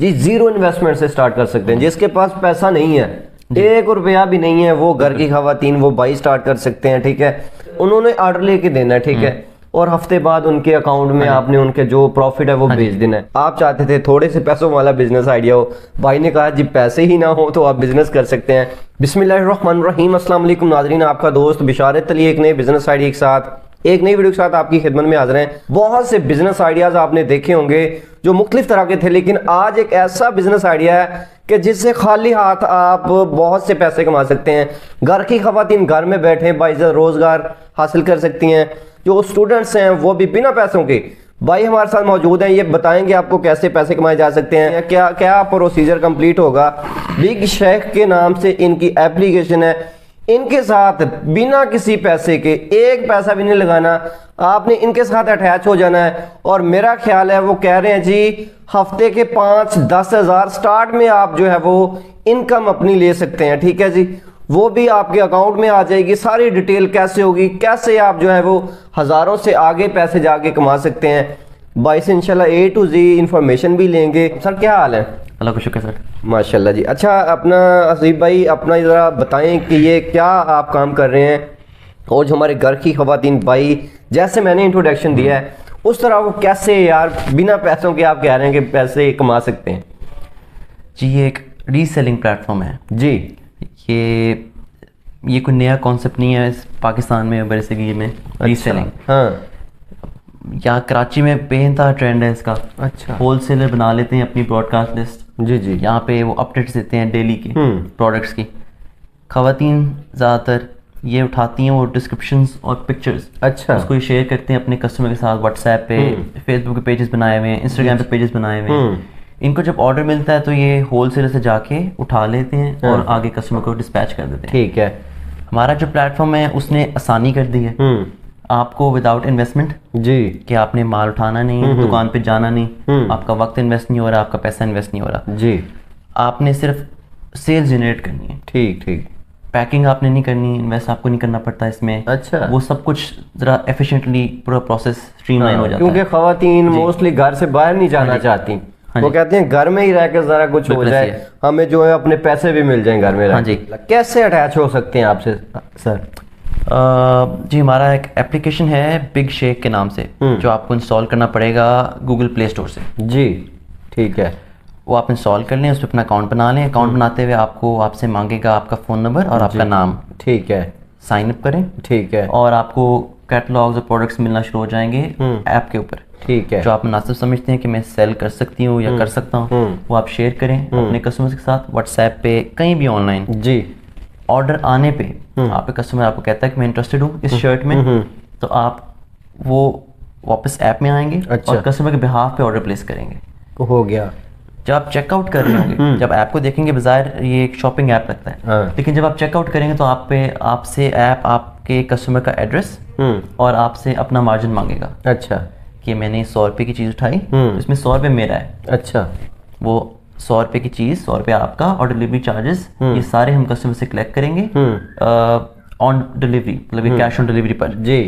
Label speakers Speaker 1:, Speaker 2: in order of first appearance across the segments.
Speaker 1: جی zero investment سے start کر سکتے ہیں. جس کے پاس پیسہ نہیں ہے, 1 روپیہ بھی نہیں ہے, وہ گھر کی خواتین وہ بائی سٹارٹ کر سکتے ہیں. ٹھیک ہے, انہوں نے آرڈر لے کے دینا ہے. ٹھیک ہے, اور ہفتے بعد ان کے اکاؤنٹ میں آپ نے ان کے جو پروفٹ ہے وہ بھیج دینا ہے. آپ چاہتے تھے تھوڑے سے پیسوں والا بزنس آئیڈیا ہو, بھائی نے کہا جی پیسے ہی نہ ہو تو آپ بزنس کر سکتے ہیں. بسم اللہ الرحمن الرحیم. السلام علیکم ناظرین, آپ کا دوست بشارت علی ایک نئے بزنس آئیڈیا کے ساتھ ایک نئی ویڈیو کے ساتھ آپ کی خدمت میں حاضر ہیں. بہت سے بزنس آئیڈیاز آپ نے دیکھے ہوں گے جو مختلف طرح کے تھے, لیکن آج ایک ایسا بزنس آئیڈیا ہے کہ جس سے خالی ہاتھ آپ بہت سے پیسے کما سکتے ہیں. گھر کی خواتین گھر میں بیٹھے باعزت روزگار حاصل کر سکتی ہیں. جو اسٹوڈنٹس ہیں وہ بھی بنا پیسوں کے بھائی ہمارے ساتھ موجود ہیں, یہ بتائیں گے آپ کو کیسے پیسے کمائے جا سکتے ہیں, کیا پروسیجر کمپلیٹ ہوگا. بگ شیخ کے نام سے ان کی ایپلیکیشن ہے, ان کے ساتھ بنا کسی پیسے کے 1 پیسہ بھی نہیں لگانا, آپ نے ان کے ساتھ اٹیچ ہو جانا ہے. اور میرا خیال ہے وہ کہہ رہے ہیں جی ہفتے کے 5-10 ہزار سٹارٹ میں آپ جو ہے وہ انکم اپنی لے سکتے ہیں. ٹھیک ہے جی, وہ بھی آپ کے اکاؤنٹ میں آ جائے گی. ساری ڈیٹیل کیسے ہوگی, کیسے آپ جو ہے وہ ہزاروں سے آگے پیسے جا کے کما سکتے ہیں. بائی سے انشاءاللہ A to Z انفارمیشن بھی لیں گے. سر کیا حال ہے؟
Speaker 2: اللہ کا شکر سر.
Speaker 1: ماشاءاللہ جی. اچھا اپنا حسیب بھائی اپنا ذرا بتائیں کہ یہ کیا آپ کام کر رہے ہیں, اور جو ہمارے گھر کی خواتین بھائی جیسے میں نے انٹروڈکشن دیا ہے اس طرح وہ کیسے یار بنا پیسوں کے آپ کہہ رہے ہیں کہ پیسے کما سکتے ہیں.
Speaker 2: جی یہ ایک ری سیلنگ پلیٹ فارم ہے.
Speaker 1: جی
Speaker 2: یہ کوئی نیا کانسیپٹ نہیں ہے پاکستان میں, برِ صغیر میں ری سیلنگ.
Speaker 1: ہاں
Speaker 2: یہاں کراچی میں بے انتہا ٹرینڈ ہے اس کا.
Speaker 1: اچھا,
Speaker 2: ہول سیلر بنا لیتے ہیں اپنی براڈ کاسٹ لسٹ.
Speaker 1: جی جی,
Speaker 2: یہاں پہ وہ اپڈیٹس دیتے ہیں ڈیلی کے پروڈکٹس کی. خواتین زیادہ تر یہ اٹھاتی ہیں وہ ڈسکرپشنز اور پکچرز,
Speaker 1: اچھا
Speaker 2: اس کو یہ شیئر کرتے ہیں اپنے کسٹمر کے ساتھ واٹس ایپ پہ, فیس بک پہ پیجز بنائے ہوئے ہیں, انسٹاگرام پہ پیجز بنائے ہوئے ہیں. ان کو جب آرڈر ملتا ہے تو یہ ہول سیلر سے جا کے اٹھا لیتے ہیں اور آگے کسٹمر کو ڈسپیچ کر دیتے ہیں.
Speaker 1: ٹھیک ہے.
Speaker 2: ہمارا جو پلیٹ فارم ہے اس نے آسانی کر دی ہے آپ کو وداؤٹ انویسٹمنٹ.
Speaker 1: جی
Speaker 2: کہ آپ نے مال اٹھانا نہیں, دکان پہ جانا نہیں, آپ کا وقت انویسٹ نہیں ہو رہا, آپ کا پیسہ انویسٹ نہیں ہو رہا.
Speaker 1: جی
Speaker 2: آپ نے صرف سیل جنریٹ کرنی ہے.
Speaker 1: ٹھیک ٹھیک.
Speaker 2: پیکنگ آپ نے نہیں کرنی, انویسٹ آپ کو نہیں کرنا پڑتا اس میں.
Speaker 1: اچھا,
Speaker 2: وہ سب کچھ ذرا ایفیشینٹلی پورا پروسیس اسٹریم لائن ہو جاتا ہے.
Speaker 1: کیونکہ خواتین موسٹلی گھر سے باہر نہیں جانا چاہتی, وہ کہتے ہیں گھر میں ہی رہ کے ذرا کچھ ہو جائے, ہمیں جو ہے اپنے پیسے بھی مل جائیں گھر میں رہ. کیسے اٹیچ ہو سکتے ہیں آپ سے سر؟
Speaker 2: جی ہمارا ایک اپلیکیشن ہے بگ شیک کے نام سے, جو آپ کو انسٹال کرنا پڑے گا گوگل پلے اسٹور سے.
Speaker 1: جی ٹھیک ہے.
Speaker 2: وہ آپ انسٹال کر لیں, اس پہ اپنا اکاؤنٹ بنا لیں. اکاؤنٹ بناتے ہوئے آپ سے مانگے گا آپ کا فون نمبر اور آپ کا نام.
Speaker 1: ٹھیک ہے.
Speaker 2: سائن اپ کریں.
Speaker 1: ٹھیک ہے.
Speaker 2: اور آپ کو کیٹلاگز اور پروڈکٹس ملنا شروع ہو جائیں گے ایپ کے اوپر.
Speaker 1: ٹھیک ہے.
Speaker 2: جو آپ مناسب سمجھتے ہیں کہ میں سیل کر سکتی ہوں یا کر سکتا ہوں, وہ آپ شیئر کریں اپنے کسٹمرز کے ساتھ واٹس ایپ پہ, کہیں بھی آن لائن.
Speaker 1: جی
Speaker 2: آرڈر آنے پہ آپ کے کسٹمر آپ کو کہتا ہے کہ میں انٹرسٹڈ ہوں اس شرٹ میں, تو آپ وہ واپس ایپ میں آئیں گے اور کسٹمر کے بہاف پہ آرڈر پلیس کریں گے.
Speaker 1: ہو گیا.
Speaker 2: جب آپ چیک آؤٹ کر رہے ہوں گے, جب ایپ کو دیکھیں گے بظاہر یہ ایک شاپنگ ایپ لگتا ہے, لیکن جب آپ چیک آؤٹ کریں گے تو آپ سے ایپ آپ کے کسٹمر کا ایڈریس اور آپ سے اپنا مارجن مانگے گا.
Speaker 1: اچھا,
Speaker 2: کہ میں نے 100 روپے کی چیز اٹھائی, اس میں 100 روپے میرا ہے.
Speaker 1: اچھا,
Speaker 2: وہ 100 روپے کی چیز 100 روپے آپ کا, اور ڈلیوری چارجز یہ سارے ہم کسٹمر سے کلیکٹ کریں گے آن ڈلیوری, مطلب کیش آن ڈلیوری پر.
Speaker 1: جی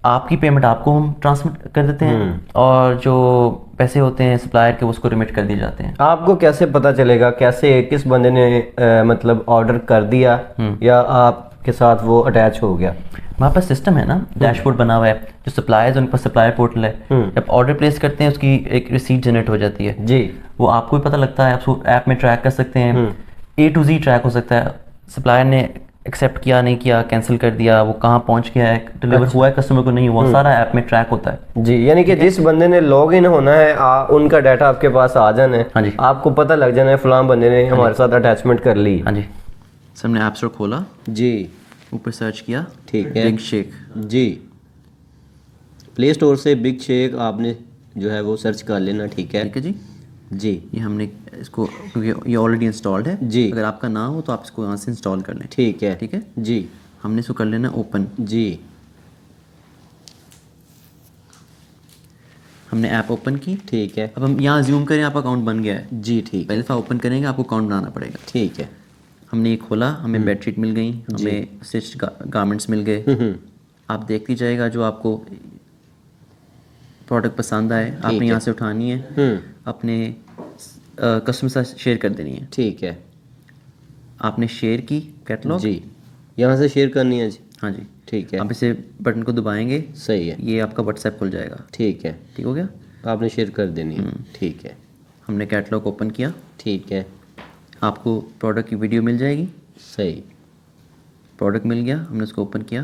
Speaker 2: آپ کی پیمنٹ آپ کو ہم ٹرانسمٹ کر دیتے ہیں, اور جو پیسے ہوتے ہیں سپلائر کے اس کو ریمٹ کر دیے جاتے ہیں.
Speaker 1: آپ کو کیسے پتہ چلے گا کیسے کس بندے نے مطلب آرڈر کر دیا یا آپ کے ساتھ وہ اٹیچ ہو گیا؟
Speaker 2: ہمارے پاس سسٹم ہے نا, ڈیش بورڈ بنا ہوا ہے. جو سپلائرز ان کے پاس سپلائر پورٹل ہے, جب آرڈر پلیس کرتے ہیں اس کی ایک ریسیٹ جنریٹ ہو جاتی ہے.
Speaker 1: جی
Speaker 2: وہ آپ کو بھی پتہ لگتا ہے, آپ ایپ میں ٹریک کر سکتے ہیں. A to Z ٹریک ہو سکتا ہے, سپلائر نے ایکسیپٹ کیا نہیں کیا, کینسل کر دیا, وہ کہاں پہنچ گیا ہے, ڈلیور ہوا ہے کسٹمر کو نہیں ہوا, سارا ایپ میں ٹریک ہوتا ہے.
Speaker 1: جی یعنی کہ جس بندے نے لاگ ان ہونا ہے ان کا ڈیٹا آپ کے پاس آ جانا ہے.
Speaker 2: ہاں جی,
Speaker 1: آپ کو پتہ لگ جانا ہے فلاں بندے نے ہمارے ساتھ اٹیچمنٹ کر لی.
Speaker 2: ہاں جی. سر ہم نے ایپ اسٹور کھولا,
Speaker 1: جی
Speaker 2: اوپر سرچ کیا,
Speaker 1: ٹھیک ہے,
Speaker 2: بگ شیک.
Speaker 1: جی پلے اسٹور سے بگ شیک آپ نے جو ہے وہ سرچ کر لینا. ٹھیک ہے.
Speaker 2: ٹھیک ہے جی.
Speaker 1: جی
Speaker 2: یہ ہم نے اس کو, کیونکہ یہ آلریڈی انسٹالڈ ہے,
Speaker 1: جی
Speaker 2: اگر آپ کا نہ ہو تو آپ اس کو یہاں سے انسٹال کر لیں.
Speaker 1: ٹھیک ہے.
Speaker 2: ٹھیک ہے
Speaker 1: جی.
Speaker 2: ہم نے اس کو کر لینا اوپن.
Speaker 1: جی
Speaker 2: ہم نے ایپ اوپن کی.
Speaker 1: ٹھیک ہے.
Speaker 2: اب ہم یہاں زوم کریں, آپ کا اکاؤنٹ بن گیا ہے.
Speaker 1: جی ٹھیک.
Speaker 2: پہلے دفعہ اوپن کریں گے آپ کو اکاؤنٹ بنانا پڑے گا.
Speaker 1: ٹھیک ہے.
Speaker 2: ہم نے یہ کھولا, ہمیں بیڈ شیٹ مل گئی, ہمیں اسٹچ گارمنٹس مل گئے. آپ دیکھتی جائے گا جو آپ کو پروڈکٹ پسند آئے آپ نے یہاں سے اٹھانی ہے, اپنے کسٹمر کے ساتھ شیئر کر دینی ہے.
Speaker 1: ٹھیک ہے
Speaker 2: آپ نے شیئر کی کیٹلاگ,
Speaker 1: جی, یہاں سے شیئر کرنی ہے جی.
Speaker 2: ہاں جی,
Speaker 1: ٹھیک ہے,
Speaker 2: آپ اسے بٹن کو دبائیں گے,
Speaker 1: صحیح ہے,
Speaker 2: یہ آپ کا واٹس ایپ کھل جائے گا.
Speaker 1: ٹھیک ہے,
Speaker 2: ٹھیک ہو گیا,
Speaker 1: آپ نے شیئر کر دینی ہے. ٹھیک ہے,
Speaker 2: ہم نے کیٹلاگ اوپن کیا,
Speaker 1: ٹھیک ہے,
Speaker 2: آپ کو پروڈکٹ کی ویڈیو مل جائے گی.
Speaker 1: صحیح,
Speaker 2: پروڈکٹ مل گیا, ہم نے اس کو اوپن کیا,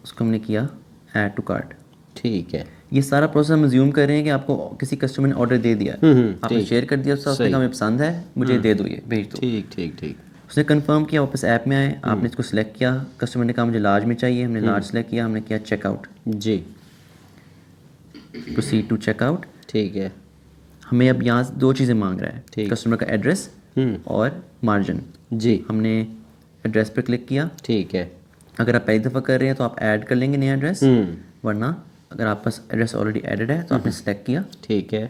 Speaker 2: اس کو ہم نے کیا ایڈ ٹو کارٹ.
Speaker 1: ٹھیک ہے,
Speaker 2: یہ سارا پروسیس ہم زیوم کر رہے ہیں کہ آپ کو کسی کسٹمر نے آرڈر دے دیا, آپ نے شیئر کر دیا, اس نے کہا ہمیں پسند ہے, مجھے دے دو, یہ بھیج دو.
Speaker 1: ٹھیک ٹھیک ٹھیک,
Speaker 2: اس نے کنفرم کیا, واپس ایپ میں آئے, آپ نے اس کو سلیکٹ کیا, کسٹمر نے کہا مجھے لارج میں چاہیے, ہم نے لارج سلیکٹ کیا, ہم نے کیا چیک آؤٹ.
Speaker 1: جی,
Speaker 2: پروسیڈ ٹو چیک آؤٹ.
Speaker 1: ٹھیک ہے,
Speaker 2: ہمیں اب یہاں دو چیزیں مانگ رہا ہے,
Speaker 1: ٹھیک,
Speaker 2: کسٹمر کا ایڈریس اور مارجن.
Speaker 1: جی,
Speaker 2: ہم نے ایڈریس پہ کلک کیا.
Speaker 1: ٹھیک ہے,
Speaker 2: اگر آپ پہلی دفعہ کر رہے ہیں تو آپ ایڈ کر لیں گے نیا ایڈریس, ورنہ اگر آپ پاس ایڈریس آلریڈی ایڈڈ ہے تو آپ نے سلیکٹ کیا.
Speaker 1: ٹھیک ہے,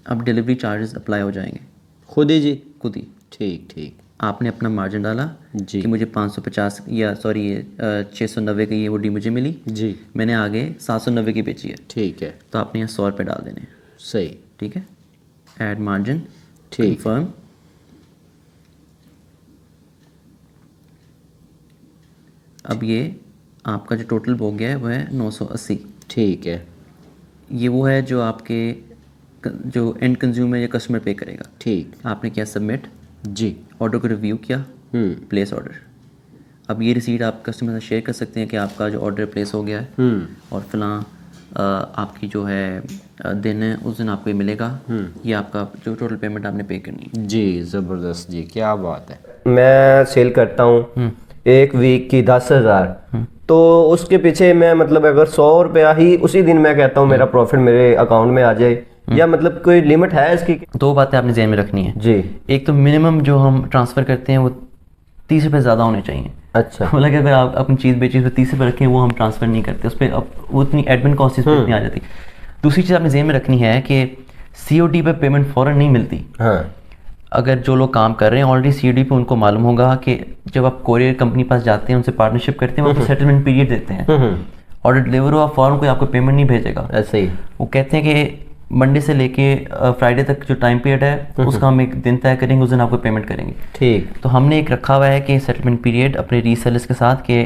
Speaker 2: اب ڈلیوری چارجز اپلائی ہو جائیں گے
Speaker 1: خود ہی جی.
Speaker 2: خود ہی.
Speaker 1: ٹھیک ٹھیک,
Speaker 2: آپ نے اپنا مارجن ڈالا
Speaker 1: جی,
Speaker 2: کہ مجھے 550 یا سوری 690 کی یہ وڈی مجھے ملی,
Speaker 1: جی,
Speaker 2: میں نے آگے 790 کی بیچی ہے,
Speaker 1: ٹھیک ہے,
Speaker 2: تو آپ نے یہاں 100 روپے ڈال دینے ہیں.
Speaker 1: صحیح,
Speaker 2: ٹھیک ہے, ایڈ مارجن,
Speaker 1: ٹھیک,
Speaker 2: کنفرم. اب یہ آپ کا جو ٹوٹل ہو گیا ہے وہ ہے 980.
Speaker 1: ٹھیک ہے,
Speaker 2: یہ وہ ہے جو آپ کے جو اینڈ کنزیومر یا کسٹمر پے کرے گا.
Speaker 1: ٹھیک,
Speaker 2: آپ نے کیا سبمٹ,
Speaker 1: جی,
Speaker 2: آرڈر کو ریویو کیا, پلیس آرڈر. اب یہ ریسیٹ آپ کسٹمر سے شیئر کر سکتے ہیں کہ آپ کا جو آرڈر پلیس ہو گیا ہے اور فلاں آپ کی جو ہے دن ہے اس دن آپ کو یہ ملے گا, یہ آپ کا جو ٹوٹل پیمنٹ آپ نے پے کرنی ہے.
Speaker 1: جی, زبردست جی, کیا بات ہے. میں سیل کرتا ہوں ایک ویک کی 10,000, تو اس کے پیچھے میں مطلب اگر 100 روپیہ ہی اسی دن میں کہتا ہوں میرا پروفٹ میرے اکاؤنٹ میں آ جائے, یا مطلب کوئی لمٹ ہے اس کی؟
Speaker 2: دو باتیں آپ نے ذہن میں رکھنی ہے.
Speaker 1: جی,
Speaker 2: ایک تو منیمم جو ہم ٹرانسفر کرتے ہیں وہ 30 روپے زیادہ ہونے چاہیے.
Speaker 1: اچھا,
Speaker 2: مطلب کہ اگر آپ اپنی چیز بیچی تو 30 روپے رکھیں, وہ ہم ٹرانسفر نہیں کرتے, اس پہ وہ اتنی ایڈمن کاسٹ اس پہ اتنی آ جاتی. دوسری چیز آپ نے ذہن میں رکھنی ہے کہ سی او ڈی پہ پیمنٹ فوراً نہیں ملتی.
Speaker 1: ہاں,
Speaker 2: اگر جو لوگ کام کر رہے ہیں آلریڈی سی او ڈی پہ, ان کو معلوم ہوگا کہ جب آپ کوریئر کمپنی پاس جاتے ہیں, ان سے پارٹنرشپ کرتے ہیں, وہ سیٹلمنٹ پیریڈ دیتے ہیں, آرڈر ڈلیور ہوا فوراً کوئی آپ کو پیمنٹ نہیں بھیجے گا.
Speaker 1: ایسے ہی
Speaker 2: وہ کہتے ہیں کہ منڈے سے لے کے فرائیڈے تک جو ٹائم پیریڈ ہے اس کا ہم ایک دن طے کریں گے, اس دن آپ کو پیمنٹ کریں گے.
Speaker 1: ٹھیک,
Speaker 2: تو ہم نے ایک رکھا ہوا ہے کہ سیٹلمنٹ پیریڈ اپنے ری سیلرس کے ساتھ کہ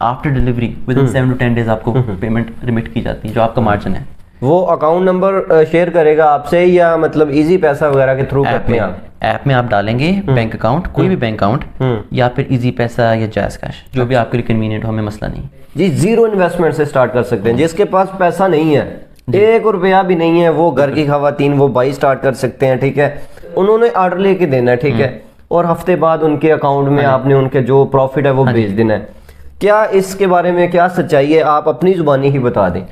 Speaker 2: after delivery with in 7 to 10 days آپ کو پیمنٹ ریمٹ کی جاتی ہے, جو آپ کا مارجن ہے.
Speaker 1: وہ اکاؤنٹ نمبر شیئر کرے گا آپ سے, یا مطلب ایزی پیسہ وغیرہ کے تھرو کرتے ہیں آپ؟
Speaker 2: ایپ میں آپ ڈالیں گے بینک اکاؤنٹ, کوئی بھی بینک اکاؤنٹ, یا پھر ایزی پیسہ یا جائز کیش, جو بھی آپ کے لیے کنوینئنٹ ہو, ہمیں مسئلہ نہیں.
Speaker 1: جی, زیرو انویسٹمنٹ سے سٹارٹ کر سکتے ہیں. جس کے پاس پیسہ نہیں ہے, 1 روپیہ بھی نہیں ہے, وہ گھر کی خواتین وہ بائی سٹارٹ کر سکتے ہیں. ٹھیک ہے, انہوں نے آرڈر لے کے دینا ہے, ٹھیک ہے, اور ہفتے بعد ان کے اکاؤنٹ میں آپ نے ان کے جو پروفٹ ہے وہ بھیج دینا ہے. کیا اس کے بارے میں کیا سچائی ہے, آپ اپنی زبانی ہی بتا دیں.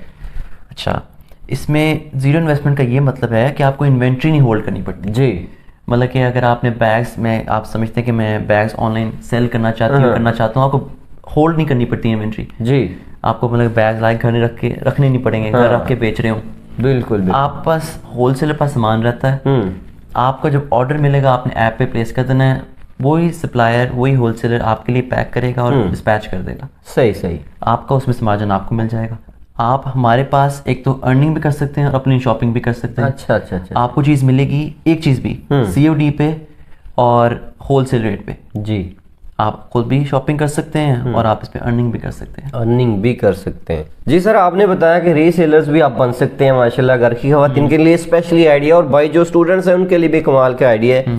Speaker 2: اچھا, اس میں زیرو انویسٹمنٹ کا یہ مطلب ہے کہ آپ کو انوینٹری نہیں ہولڈ کرنی پڑتی.
Speaker 1: جی,
Speaker 2: مطلب کہ اگر آپ نے بیگس میں, آپ سمجھتے ہیں کہ میں بیگس آن لائن سیل کرنا چاہتی ہوں, کرنا چاہتا ہوں, آپ کو ہولڈ نہیں کرنی پڑتی انوینٹری.
Speaker 1: جی,
Speaker 2: آپ کو مطلب بیگ لائے گھر رکھنے نہیں پڑیں گے, گھر رکھ کے بیچ رہے ہوں.
Speaker 1: بالکل,
Speaker 2: آپ پاس ہول سیلر پاس سامان رہتا ہے, آپ کا جب آرڈر ملے گا آپ نے ایپ پہ پلیس کر دینا ہے, وہی سپلائر وہی ہول سیلر آپ کے لیے پیک کرے گا اور ڈسپیچ کر دے گا.
Speaker 1: صحیح صحیح,
Speaker 2: آپ کا اس میں سے مارجن آپ کو مل جائے گا. آپ ہمارے پاس ایک تو ارننگ بھی کر سکتے ہیں اور اپنی شاپنگ بھی کر سکتے ہیں.
Speaker 1: اچھا اچھا اچھا,
Speaker 2: آپ کو چیز ملے گی ایک چیز بھی سی او ڈی پہ اور ہول سیل ریٹ پہ.
Speaker 1: جی,
Speaker 2: آپ خود بھی شاپنگ کر سکتے ہیں اور آپ اس پہ ارننگ بھی کر سکتے ہیں.
Speaker 1: ارننگ بھی کر سکتے ہیں. جی سر, آپ نے بتایا کہ ری سیلرز بھی آپ بن سکتے ہیں, ماشاءاللہ گھر کی خواتین کے لیے اسپیشلی آئیڈیا, اور بھائی جو اسٹوڈنٹس ہیں ان کے لیے بھی کمال کا آئیڈیا ہے.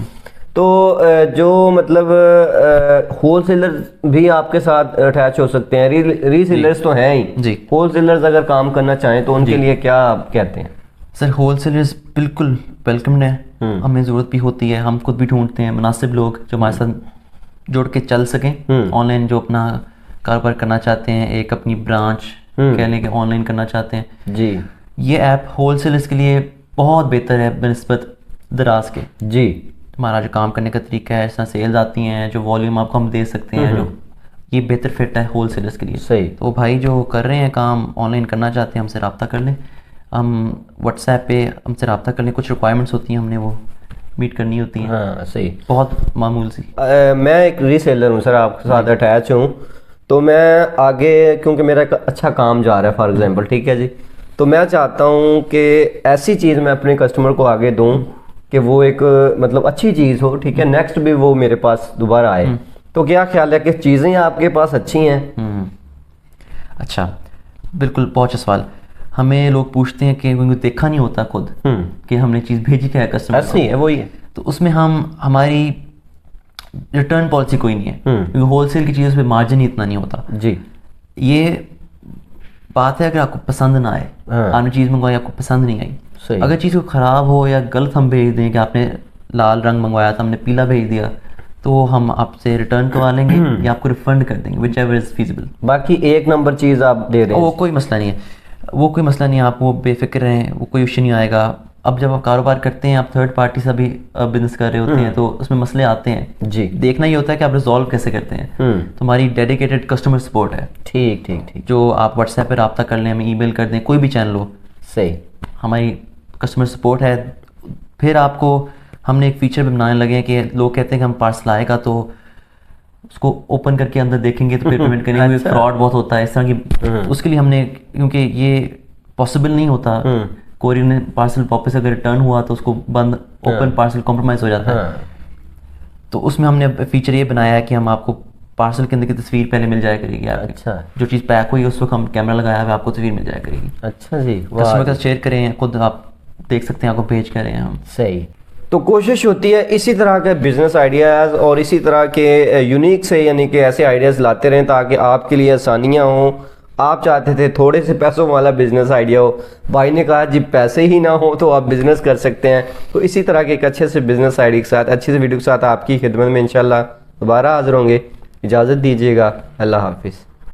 Speaker 1: تو جو مطلب ہول سیلر بھی آپ کے ساتھ اٹیچ ہو سکتے ہیں, ری سیلرز تو ہیں ہی
Speaker 2: جی.
Speaker 1: ہول سیلرز اگر کام کرنا چاہیں تو ان کے لیے کیا آپ کہتے ہیں؟
Speaker 2: سر ہول سیلرز بالکل ویلکمڈ ہیں, ہمیں ضرورت بھی ہوتی ہے, ہم خود بھی ڈھونڈتے ہیں مناسب لوگ جو ہمارے ساتھ جوڑ کے چل سکیں, آن لائن جو اپنا کاروبار کرنا چاہتے ہیں, ایک اپنی برانچ کہہ لیں کہ آن لائن کرنا چاہتے ہیں.
Speaker 1: جی,
Speaker 2: یہ ایپ ہول سیلرز کے لیے بہت بہتر ہے بنسبت دراز کے.
Speaker 1: جی,
Speaker 2: ہمارا جو کام کرنے کا طریقہ ہے, اس طرح سیلز آتی ہیں, جو والیوم آپ کو ہم دے سکتے ہیں, جو یہ بہتر فٹ ہے ہول سیلرز کے لیے.
Speaker 1: صحیح.
Speaker 2: تو بھائی جو کر رہے ہیں کام آن لائن کرنا چاہتے ہیں, ہم سے رابطہ کر لیں, ہم واٹس ایپ پہ ہم سے رابطہ کر لیں. کچھ ریکوائرمنٹس ہوتی ہیں, ہم نے وہ میٹ کرنی ہوتی ہیں.
Speaker 1: ہاں صحیح,
Speaker 2: بہت معمول سی.
Speaker 1: میں ایک ری سیلر ہوں سر, آپ کے ساتھ اٹیچ ہوں, تو میں آگے کیونکہ میرا ایک اچھا کام جا رہا ہے فار ایگزامپل, ٹھیک ہے جی, تو میں چاہتا ہوں کہ ایسی چیز میں اپنے کسٹمر کو آگے دوں کہ وہ ایک مطلب اچھی چیز ہو, ٹھیک ہے, نیکسٹ بھی وہ میرے پاس دوبارہ آئے. تو کیا خیال ہے کہ چیزیں آپ کے پاس اچھی ہیں؟
Speaker 2: اچھا, بالکل بہت اچھا سوال. ہمیں لوگ پوچھتے ہیں کہ کیونکہ دیکھا نہیں ہوتا خود کہ ہم نے چیز بھیجی کیا ہے کسٹمر کو.
Speaker 1: ایسی ہے, وہی ہے.
Speaker 2: تو اس میں ہماری ریٹرن پالیسی کوئی نہیں ہے, کیونکہ ہول سیل کی چیزوں پہ مارجن ہی اتنا نہیں ہوتا.
Speaker 1: جی,
Speaker 2: یہ بات ہے اگر آپ کو پسند نہ آئے, آپ نے چیز منگوائی آپ کو پسند نہیں آئی, اگر چیز کو خراب ہو یا غلط ہم بھیج دیں کہ آپ نے لال رنگ منگوایا تھا ہم نے پیلا بھیج دیا, تو ہم آپ سے ریٹرن کروا لیں گے یا آپ کو ریفنڈ کر دیں گے, وچ ایور از فیزیبل.
Speaker 1: باقی ایک نمبر چیز آپ دے دیں,
Speaker 2: وہ کوئی مسئلہ نہیں ہے, وہ کوئی مسئلہ نہیں ہے, آپ وہ بے فکر رہیں, وہ کوئی ایشو نہیں آئے گا. اب جب آپ کاروبار کرتے ہیں, آپ تھرڈ پارٹی سے بھی بزنس کر رہے ہوتے ہیں, تو اس میں مسئلے آتے ہیں.
Speaker 1: جی,
Speaker 2: دیکھنا یہ ہوتا ہے کہ آپ ریزالو کیسے کرتے ہیں. تو ہماری ڈیڈیکیٹڈ کسٹمر سپورٹ ہے.
Speaker 1: ٹھیک ٹھیک ٹھیک,
Speaker 2: جو آپ واٹس ایپ پہ رابطہ کر لیں, ہمیں ای میل کر دیں, کوئی بھی چینل ہو.
Speaker 1: صحیح,
Speaker 2: ہماری کسٹمر سپورٹ ہے. پھر آپ کو ہم نے ایک فیچر بھی بنانے لگے ہیں کہ لوگ کہتے ہیں کہ ہم پارسل آئے گا تو اس کو اوپن کر کے اندر دیکھیں گے تو پھر پیمنٹ کریں گے. فراڈ بہت ہوتا ہے اس طرح کی, اس کے لیے ہم نے, کیونکہ یہ پاسبل نہیں ہوتا, کوریئر نے پارسل واپس اگر ریٹرن ہوا تو اس کو بند, اوپن پارسل کمپرومائز ہو جاتا ہے. تو اس میں ہم نے فیچر یہ بنایا ہے کہ ہم آپ کو پارسل کے اندر کی تصویر پہلے مل جایا کرے گی.
Speaker 1: اچھا,
Speaker 2: جو چیز پیک ہوئی اس وقت ہم کیمرہ لگایا ہوا, آپ کو تصویر مل جایا کرے گی.
Speaker 1: اچھا جی,
Speaker 2: کسٹمر کے ساتھ شیئر کریں, خود آپ دیکھ سکتے ہیں آپ کو بھیج کر رہے ہیں ہم.
Speaker 1: صحیح. تو کوشش ہوتی ہے اسی طرح کے بزنس آئیڈیاز اور اسی طرح کے یونیک سے, یعنی کہ ایسے آئیڈیاز لاتے رہیں تاکہ آپ کے لیے آسانیاں ہوں. آپ چاہتے تھے تھوڑے سے پیسوں والا بزنس آئیڈیا ہو, بھائی نے کہا جی پیسے ہی نہ ہو تو آپ بزنس کر سکتے ہیں. تو اسی طرح کے ایک اچھے سے بزنس آئیڈیا کے ساتھ, اچھی سے ویڈیو کے ساتھ آپ کی خدمت میں انشاءاللہ دوبارہ حاضر ہوں گے. اجازت دیجیے گا, اللہ حافظ.